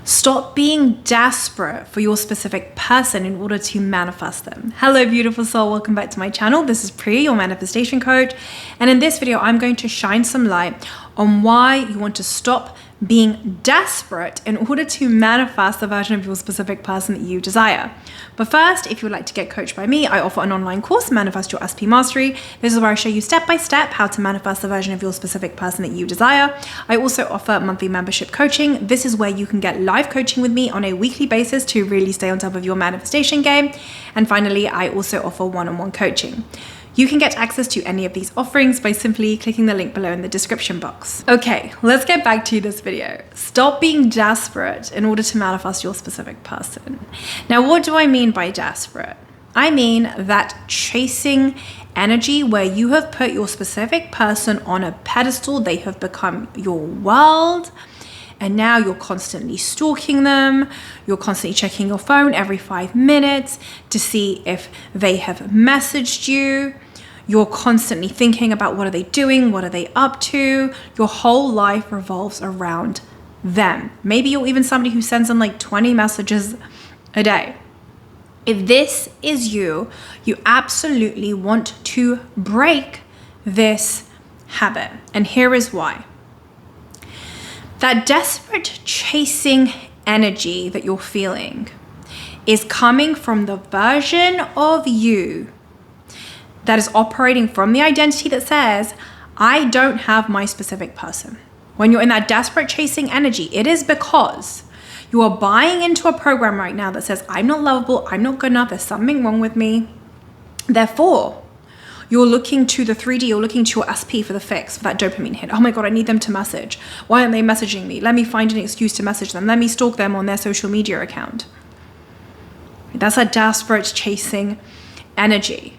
Stop being desperate for your specific person in order to manifest them. Hello, beautiful soul. Welcome back to my channel. This is Priya, your manifestation coach. And in this video, I'm going to shine some light on why you want to stop being desperate in order to manifest the version of your specific person that you desire. But first, if you would like to get coached by me, I offer an online course, Manifest Your SP Mastery. This is where I show you step by step how to manifest the version of your specific person that you desire. I also offer monthly membership coaching. This is where you can get live coaching with me on a weekly basis to really stay on top of your manifestation game. And finally, I also offer one-on-one coaching. You can get access to any of these offerings by simply clicking the link below in the description box. Okay, let's get back to this video. Stop being desperate in order to manifest your specific person. Now, what do I mean by desperate? I mean that chasing energy where you have put your specific person on a pedestal, they have become your world, and now you're constantly stalking them. You're constantly checking your phone every 5 minutes to see if they have messaged you. You're constantly thinking about what are they doing? What are they up to? Your whole life revolves around them. Maybe you're even somebody who sends them like 20 messages a day. If this is you, you absolutely want to break this habit. And here is why. That desperate chasing energy that you're feeling is coming from the version of you that is operating from the identity that says, I don't have my specific person. When you're in that desperate chasing energy, it is because you are buying into a program right now that says, I'm not lovable, I'm not good enough, there's something wrong with me. Therefore, you're looking to the 3D, you're looking to your SP for the fix, for that dopamine hit. Oh my God, I need them to message. Why aren't they messaging me? Let me find an excuse to message them. Let me stalk them on their social media account. That's a desperate chasing energy.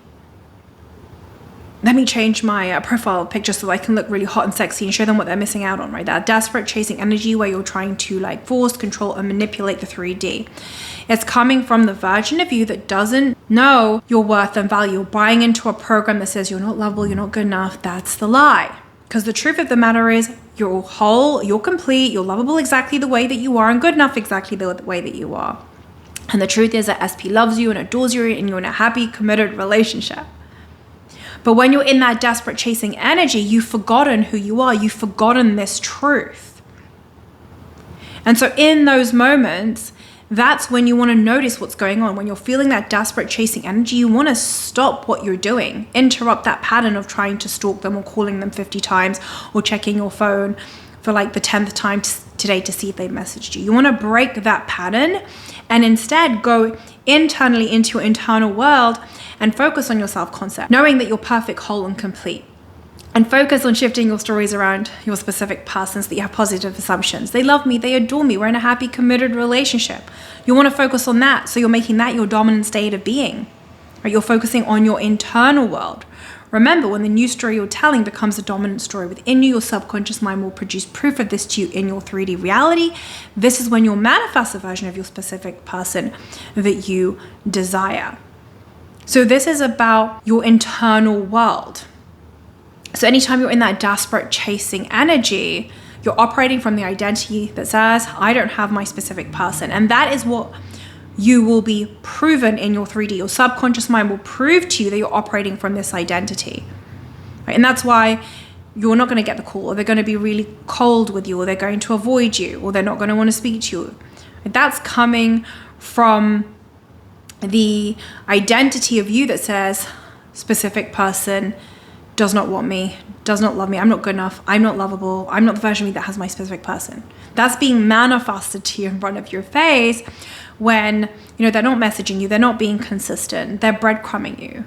Let me change my profile picture so I can look really hot and sexy and show them what they're missing out on, right? That desperate chasing energy where you're trying to like force, control, and manipulate the 3D. It's coming from the version of you that doesn't know your worth and value. You're buying into a program that says you're not lovable, you're not good enough. That's the lie. Because the truth of the matter is you're whole, you're complete, you're lovable exactly the way that you are and good enough exactly the way that you are. And the truth is that SP loves you and adores you and you're in a happy, committed relationship. But when you're in that desperate chasing energy, you've forgotten who you are. You've forgotten this truth. And so in those moments, that's when you want to notice what's going on. When you're feeling that desperate chasing energy, you want to stop what you're doing. Interrupt that pattern of trying to stalk them or calling them 50 times or checking your phone for like the 10th time today to see if they messaged you. You want to break that pattern and instead go internally into your internal world and focus on your self-concept, knowing that you're perfect, whole, and complete. And focus on shifting your stories around your specific person so that you have positive assumptions. They love me, they adore me, we're in a happy, committed relationship. You want to focus on that, so you're making that your dominant state of being. Right? You're focusing on your internal world. Remember, when the new story you're telling becomes a dominant story within you, your subconscious mind will produce proof of this to you in your 3D reality. This is when you'll manifest a version of your specific person that you desire. So this is about your internal world. So anytime you're in that desperate chasing energy, you're operating from the identity that says, I don't have my specific person. And that is what you will be proven in your 3D. Your subconscious mind will prove to you that you're operating from this identity. Right? And that's why you're not going to get the call, or they're going to be really cold with you, or they're going to avoid you, or they're not going to want to speak to you. That's coming from the identity of you that says, specific person does not want me, does not love me, I'm not good enough, I'm not lovable, I'm not the version of me that has my specific person. That's being manifested to you in front of your face when, you know, they're not messaging you, they're not being consistent, they're breadcrumbing you.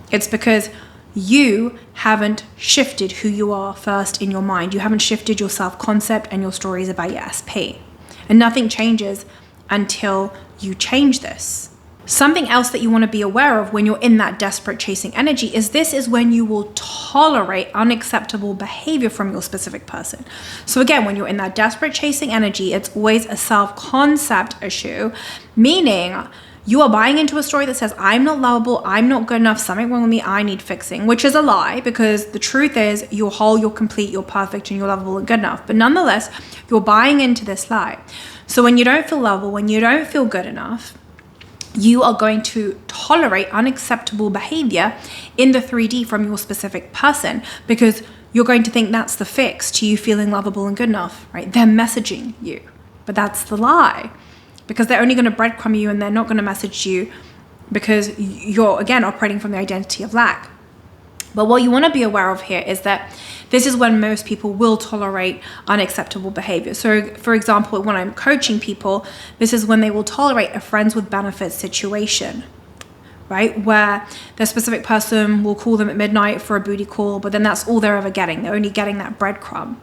It's because you haven't shifted who you are first in your mind. You haven't shifted your self-concept and your stories about your SP. And nothing changes until you change this. Something else that you want to be aware of when you're in that desperate chasing energy is this is when you will tolerate unacceptable behavior from your specific person. So again, when you're in that desperate chasing energy, it's always a self-concept issue, meaning you are buying into a story that says, I'm not lovable, I'm not good enough, something wrong with me, I need fixing, which is a lie, because the truth is you're whole, you're complete, you're perfect, and you're lovable and good enough. But nonetheless, you're buying into this lie. So when you don't feel lovable, when you don't feel good enough, you are going to tolerate unacceptable behavior in the 3D from your specific person, because you're going to think that's the fix to you feeling lovable and good enough, right? They're messaging you, but that's the lie, because they're only going to breadcrumb you and they're not going to message you because you're, again, operating from the identity of lack. But what you want to be aware of here is that this is when most people will tolerate unacceptable behavior. So for example, when I'm coaching people, this is when they will tolerate a friends with benefits situation, right? Where their specific person will call them at midnight for a booty call, but then that's all they're ever getting. They're only getting that breadcrumb.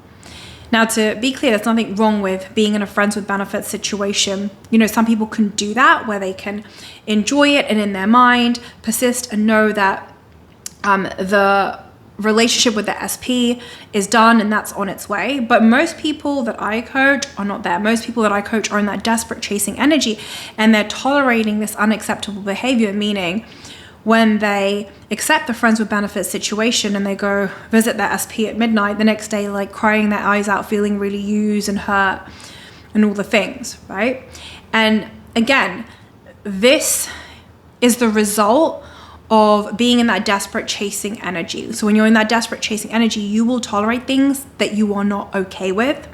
Now, to be clear, there's nothing wrong with being in a friends with benefits situation. You know, some people can do that where they can enjoy it and in their mind persist and know that the relationship with the SP is done and that's on its way. But most people that I coach are not there. Most people that I coach are in that desperate chasing energy, and they're tolerating this unacceptable behavior, meaning when they accept the friends with benefits situation and they go visit their SP at midnight, the next day, like crying their eyes out, feeling really used and hurt and all the things, right? And again, this is the result of being in that desperate chasing energy. So when you're in that desperate chasing energy, you will tolerate things that you are not okay with.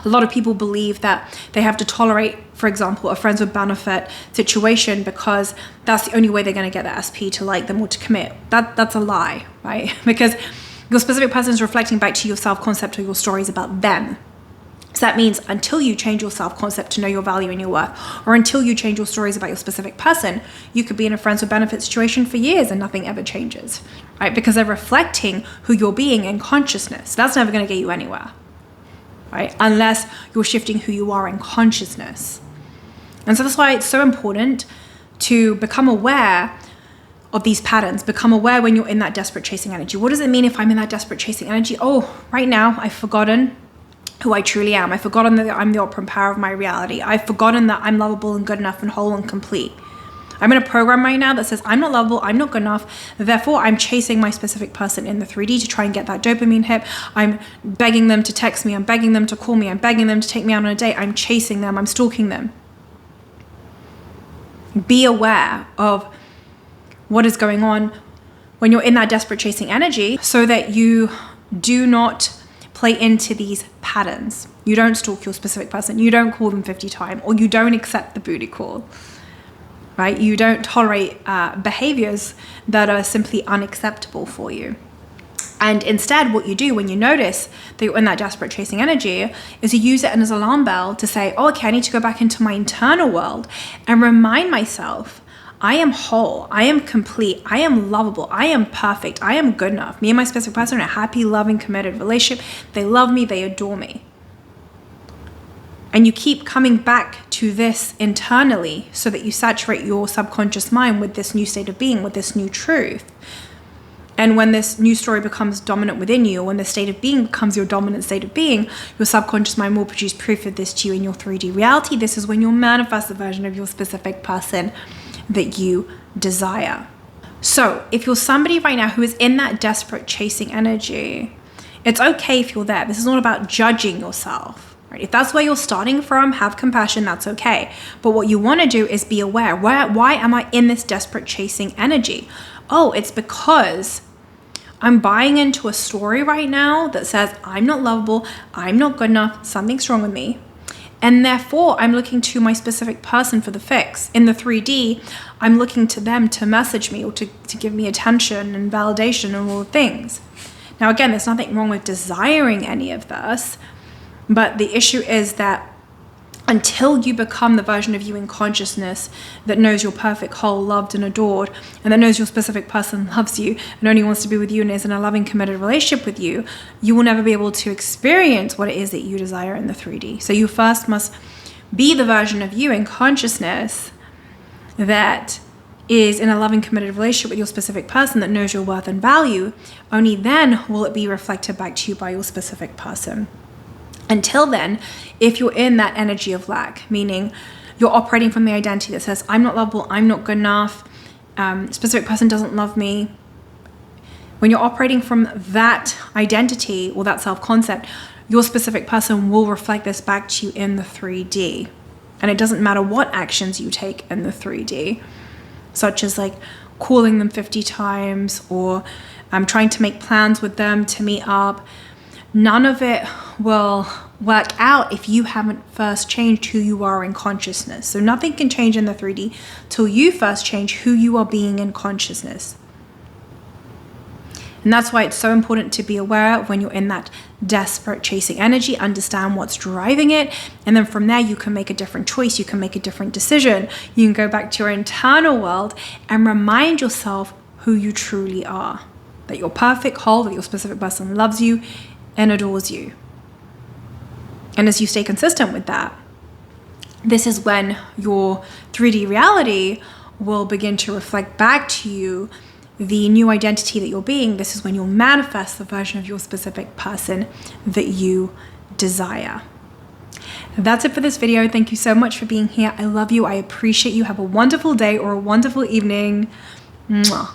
A lot of people believe that they have to tolerate, for example, a friends with benefit situation because that's the only way they're going to get the SP to like them or to commit. That's a lie, right? Because your specific person is reflecting back to your self-concept or your stories about them. So that means until you change your self-concept to know your value and your worth, or until you change your stories about your specific person, you could be in a friends with benefit situation for years and nothing ever changes, right? Because they're reflecting who you're being in consciousness. That's never going to get you anywhere, right? Unless you're shifting who you are in consciousness. And so that's why it's so important to become aware of these patterns. Become aware when you're in that desperate chasing energy. What does it mean if I'm in that desperate chasing energy? Oh, right now I've forgotten who I truly am. I've forgotten that I'm the operant power of my reality. I've forgotten that I'm lovable and good enough and whole and complete. I'm in a program right now that says I'm not lovable, I'm not good enough, therefore I'm chasing my specific person in the 3D to try and get that dopamine hit. I'm begging them to text me, I'm begging them to call me, I'm begging them to take me out on a date, I'm chasing them, I'm stalking them. Be aware of what is going on when you're in that desperate chasing energy so that you do not play into these patterns. You don't stalk your specific person. You don't call them 50 times, or you don't accept the booty call, right? You don't tolerate behaviors that are simply unacceptable for you. And instead, what you do when you notice that you're in that desperate chasing energy is you use it as an alarm bell to say, oh, okay, I need to go back into my internal world and remind myself I am whole, I am complete, I am lovable, I am perfect, I am good enough. Me and my specific person are in a happy, loving, committed relationship. They love me, they adore me. And you keep coming back to this internally so that you saturate your subconscious mind with this new state of being, with this new truth. And when this new story becomes dominant within you, or when the state of being becomes your dominant state of being, your subconscious mind will produce proof of this to you in your 3D reality. This is when you'll manifest the version of your specific person that you desire. So if you're somebody right now who is in that desperate chasing energy, it's okay if you're there. This is not about judging yourself, right? If that's where you're starting from, have compassion, that's okay. But what you want to do is be aware. Why am I in this desperate chasing energy? Oh, it's because I'm buying into a story right now that says I'm not lovable, I'm not good enough, something's wrong with me. And therefore, I'm looking to my specific person for the fix. In the 3D, I'm looking to them to message me or to give me attention and validation and all the things. Now, again, there's nothing wrong with desiring any of this, but the issue is that until you become the version of you in consciousness that knows you're perfect, whole, loved, and adored, and that knows your specific person loves you and only wants to be with you and is in a loving, committed relationship with you, you will never be able to experience what it is that you desire in the 3D. So you first must be the version of you in consciousness that is in a loving, committed relationship with your specific person that knows your worth and value. Only then will it be reflected back to you by your specific person. Until then, if you're in that energy of lack, meaning you're operating from the identity that says, I'm not lovable, I'm not good enough, specific person doesn't love me. When you're operating from that identity or that self-concept, your specific person will reflect this back to you in the 3D. And it doesn't matter what actions you take in the 3D, such as like calling them 50 times or trying to make plans with them to meet up. None of it will work out if you haven't first changed who you are in consciousness. So nothing can change in the 3D till you first change who you are being in consciousness. And that's why it's so important to be aware when you're in that desperate chasing energy, understand what's driving it. And then from there, you can make a different choice. You can make a different decision. You can go back to your internal world and remind yourself who you truly are. That you're perfect, whole, that your specific person loves you and adores you. And as you stay consistent with that, this is when your 3D reality will begin to reflect back to you the new identity that you're being. This is when you'll manifest the version of your specific person that you desire. That's it for this video. Thank you so much for being here. I love you. I appreciate you. Have a wonderful day or a wonderful evening. Mwah.